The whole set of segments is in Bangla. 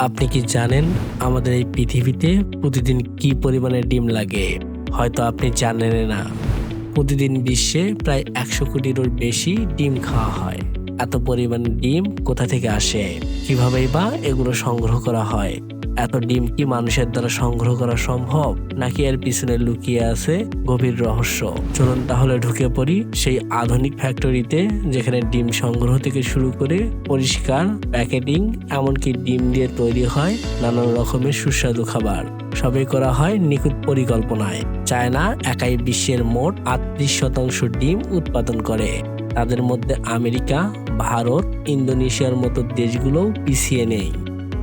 আপনি কি জানেন আমাদের এই পৃথিবীতে প্রতিদিন কি পরিমাণে ডিম লাগে? হয়তো আপনি জানেন না। প্রতিদিন বিশ্বে প্রায় ১০০ কোটিরও বেশি ডিম খাওয়া হয়। এত পরিমাণ ডিম কোথা থেকে আসে? কিভাবেই বা এগুলো সংগ্রহ করা হয়? এত ডিম কি মানুষের দ্বারা সংগ্রহ করা সম্ভব, নাকি এর পিছনে লুকিয়ে আছে গভীর রহস্য? চলুন তাহলে ঢুকে পড়ি সেই আধুনিক ফ্যাক্টরিতে, যেখানে ডিম সংগ্রহ থেকে শুরু করে পরিষ্কার, প্যাকেটিং, এমনকি ডিম দিয়ে তৈরি হয় নানান রকমের সুস্বাদু খাবার। সবই করা হয় নিখুঁত পরিকল্পনায়। চায়না একাই বিশ্বের মোট ৩৮% ডিম উৎপাদন করে। তাদের মধ্যে আমেরিকা, ভারত, ইন্দোনেশিয়ার মতো দেশগুলোও পিছিয়ে নেই।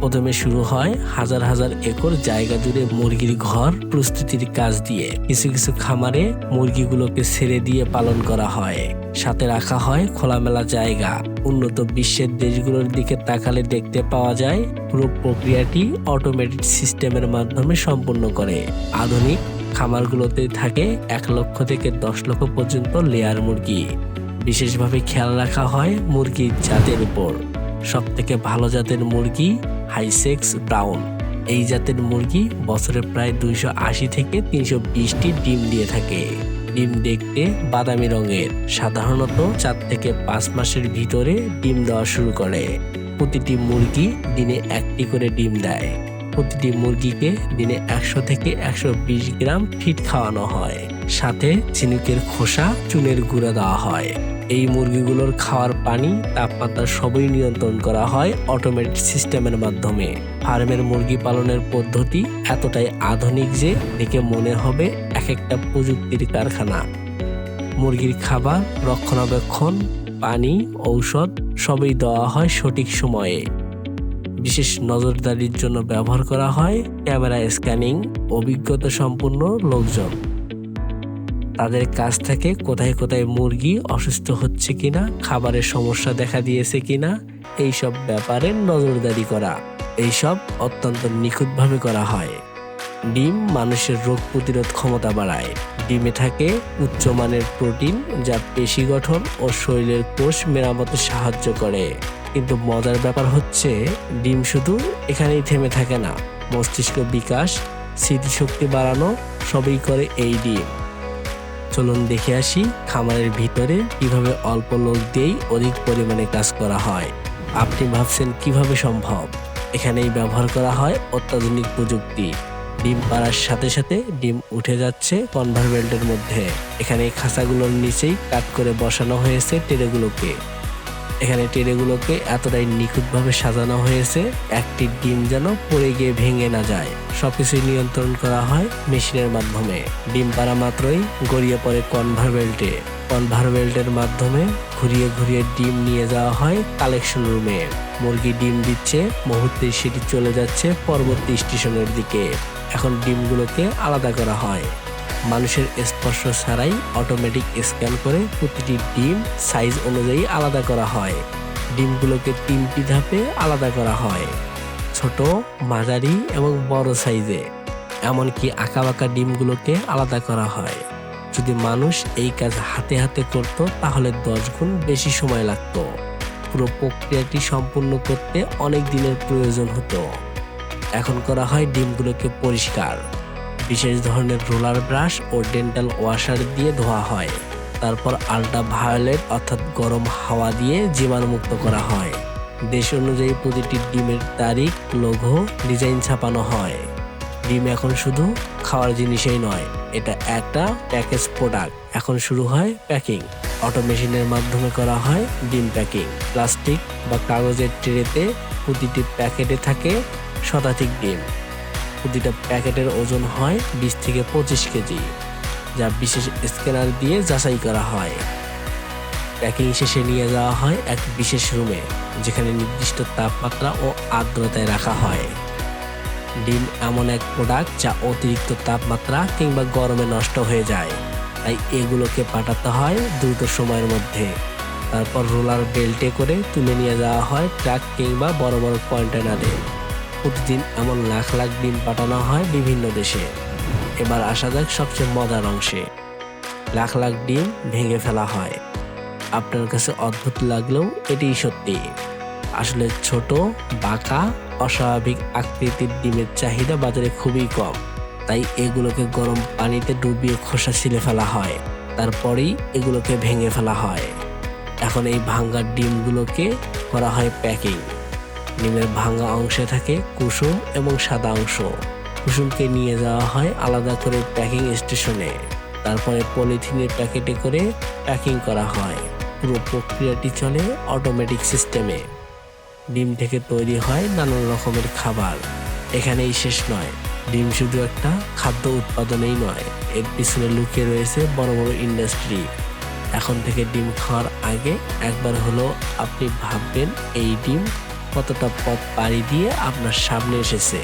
প্রথমে শুরু হয় হাজার হাজার একর জায়গা জুড়ে মুরগির ঘর প্রস্তুতির কাজ দিয়ে। কিছু কিছু খামারে মুরগিগুলোকে ছেড়ে দিয়ে পালন করা হয়, সাথে রাখা হয় খোলামেলা জায়গা। উন্নত বিশ্বের দেশগুলোর দিকে তাকালে দেখতে পাওয়া যায় পুরো প্রক্রিয়াটি অটোমেটেড সিস্টেমের মাধ্যমে সম্পন্ন করে। আধুনিক খামারগুলোতে থাকে ১ লক্ষ থেকে ১০ লক্ষ পর্যন্ত লেয়ার মুরগি। বিশেষভাবে খেয়াল রাখা হয় মুরগির জাতের উপর। সব থেকে ভালো জাতের মুরগি হাইসেক্স ব্রাউন। এই জাতের মুরগি বছরে প্রায় ২৮০ থেকে ৩২০টি ডিম দিয়ে থাকে। ডিম দেখতে বাদামি রঙের, সাধারণত ৪ থেকে ৫ মাসের ভিতরে ডিম দেওয়া শুরু করে। প্রতিটি মুরগি দিনে ১টি করে ডিম দেয়। প্রতিটি মুরগিকে দিনে ১০০ থেকে ১২০ গ্রাম ফিড খাওয়ানো হয়, সাথে ঝিনুকের খোসা, চুনের গুঁড়া দেওয়া হয়। এই মুরগিগুলোর খাওয়ার পানি, তাপমাত্রা সবই নিয়ন্ত্রণ করা হয় অটোমেটেড সিস্টেমের মাধ্যমে। ফার্মের মুরগি পালনের পদ্ধতি এতটাই আধুনিক যে দেখে মনে হবে এক একটা প্রযুক্তির কারখানা। মুরগির খাবার, রক্ষণাবেক্ষণ, পানি, ঔষধ সবই দেওয়া হয় সঠিক সময়ে। বিশেষ নজরদারির জন্য ব্যবহার করা হয় ক্যামেরা স্ক্যানিং, অভিজ্ঞতা সম্পন্ন লোকজন। তাদের কাছ থেকে কোথায় কোথায় মুরগি অসুস্থ হচ্ছে কিনা, খাবারের সমস্যা দেখা দিয়েছে কিনা, এইসব ব্যাপারে নজরদারি করা। এইসব অত্যন্ত নিখুঁতভাবে করা হয়। ডিম মানুষের রোগ প্রতিরোধ ক্ষমতা বাড়ায়। ডিমে থাকে উচ্চমানের প্রোটিন, যা পেশি গঠন ও শরীরের কোষ মেরামতে সাহায্য করে। কিন্তু মজার ব্যাপার হচ্ছে, ডিম শুধু এখানেই থেমে থাকে না। মস্তিষ্ক বিকাশ, স্মৃতিশক্তি বাড়ানো সবই করে এই ডিম। চলুন দেখে আসি খামারের ভিতরে কিভাবে অল্প লোক দিয়েই অধিক পরিমাণে কাজ করা হয়। আপনি ভাবছেন কিভাবে সম্ভব? এখানেই ব্যবহার করা হয় অত্যাধুনিক প্রযুক্তি। ডিম পাড়ার সাথে সাথে ডিম উঠে যাচ্ছে কনভেয়র বেল্টের মধ্যে। এখানে খাঁচাগুলোর নিচেই কাট করে বসানো হয়েছে ট্রেগুলোকে। এখানে ট্রেগুলোকে এতটাই নিখুঁতভাবে সাজানো হয়েছে, একটি ডিম যেন পড়ে গিয়ে ভেঙে না যায়। সবকিছু নিয়ন্ত্রণ করা হয় মেশিনের মাধ্যমে। ডিম পাড়া মাত্রই গড়িয়ে পড়ে কনভেয়র বেল্টে। কনভেয়র বেল্টের মাধ্যমে ঘুরিয়ে ঘুরিয়ে ডিম নিয়ে যাওয়া হয় কালেকশন রুমে। মুরগি ডিম দিচ্ছে, মুহূর্তেই সেটি চলে যাচ্ছে পরবর্তী স্টেশনের দিকে। এখন ডিমগুলোকে আলাদা করা হয়। মানুষের স্পর্শ ছাড়াই অটোমেটিক স্ক্যান করে প্রতিটি ডিম সাইজ অনুযায়ী আলাদা করা হয়। ডিমগুলোকে 3টি ধাপে আলাদা করা হয়: ছোট, মাঝারি এবং বড় সাইজে। এমনকি আঁকাবাঁকা ডিমগুলোকে আলাদা করা হয়। যদি মানুষ এই কাজ হাতে হাতে করত, তাহলে 10 গুণ বেশি সময় লাগত। পুরো প্রক্রিয়াটি সম্পূর্ণ করতে অনেক দিনের প্রয়োজন হতো। এখন করা হয় ডিমগুলোকে পরিষ্কার। বিশেষ ধরনের রোলার ব্রাশ ও ডেন্টাল ওয়াশার দিয়ে ধোয়া হয়। তারপর আল্ট্রাভায়োলেট অর্থাৎ গরম হাওয়া দিয়ে জীবাণুমুক্ত করা হয়। দেশ অনুযায়ী প্রতিটি ডিমের তারিখ, লোগো, ডিজাইন ছাপানো হয়। ডিম এখন শুধু খাওয়ার জিনিসই নয়, এটা একটা প্যাকেজ প্রোডাক্ট। এখন শুরু হয় প্যাকিং। অটোমেশনের মাধ্যমে করা হয় ডিম প্যাকিং। প্লাস্টিক বা কাগজের ট্রেতে প্রতিটি প্যাকেটে থাকে শতাধিক ডিম। প্রতিটা প্যাকেটের ওজন হয় 20 থেকে 25 কেজি, যা বিশেষ স্ক্যানার দিয়ে যাচাই করা হয়। প্যাকিং শেষে নিয়ে যাওয়া হয় এক বিশেষ রুমে, যেখানে নির্দিষ্ট তাপমাত্রা ও আর্দ্রতায় রাখা হয়। ডিম এমন এক প্রোডাক্ট যা অতিরিক্ত তাপমাত্রা কিংবা গরমে নষ্ট হয়ে যায়, তাই এগুলোকে পাঠাতে হয় দ্রুত সময়ের মধ্যে। তারপর রোলার বেল্টে করে তুলে নিয়ে যাওয়া হয় ট্রাক কিংবা বড় বড় কন্টেনারে। প্রতিদিন এমন লাখ লাখ ডিম পাঠানো হয় বিভিন্ন দেশে। এবার আসা যাক সবচেয়ে মজার অংশে। লাখ লাখ ডিম ভেঙে ফেলা হয়। আপনার কাছে অদ্ভুত লাগলেও এটিই সত্যি। আসলে ছোট, বাঁকা, অস্বাভাবিক আকৃতির ডিমের চাহিদা বাজারে খুবই কম। তাই এগুলোকে গরম পানিতে ডুবিয়ে খোসা ছিলে ফেলা হয়, তারপরেই এগুলোকে ভেঙে ফেলা হয়। এখন এই ভাঙা ডিমগুলোকে করা হয় প্যাকিং। ডিমের ভাঙা অংশে থাকে কুসুম এবং সাদা অংশ। কুসুমকে নিয়ে যাওয়া হয় আলাদা করে প্যাকিং স্টেশনে, তারপরে পলিথিনের প্যাকেটে করে প্যাকিং করা হয়। পুরো প্রক্রিয়াটি চলে অটোমেটিক সিস্টেমে। ডিম থেকে তৈরি হয় নানান রকমের খাবার। এখানেই শেষ নয়, ডিম শুধু একটা খাদ্য উৎপাদনেই নয়, এর পিছনে লুকিয়ে রয়েছে বড় বড় ইন্ডাস্ট্রি। এখন থেকে ডিম খাওয়ার আগে একবার হলো আপনি ভাববেন এই ডিম কতটা পথ পাড়ি দিয়ে আপনার সামনে এসেছে।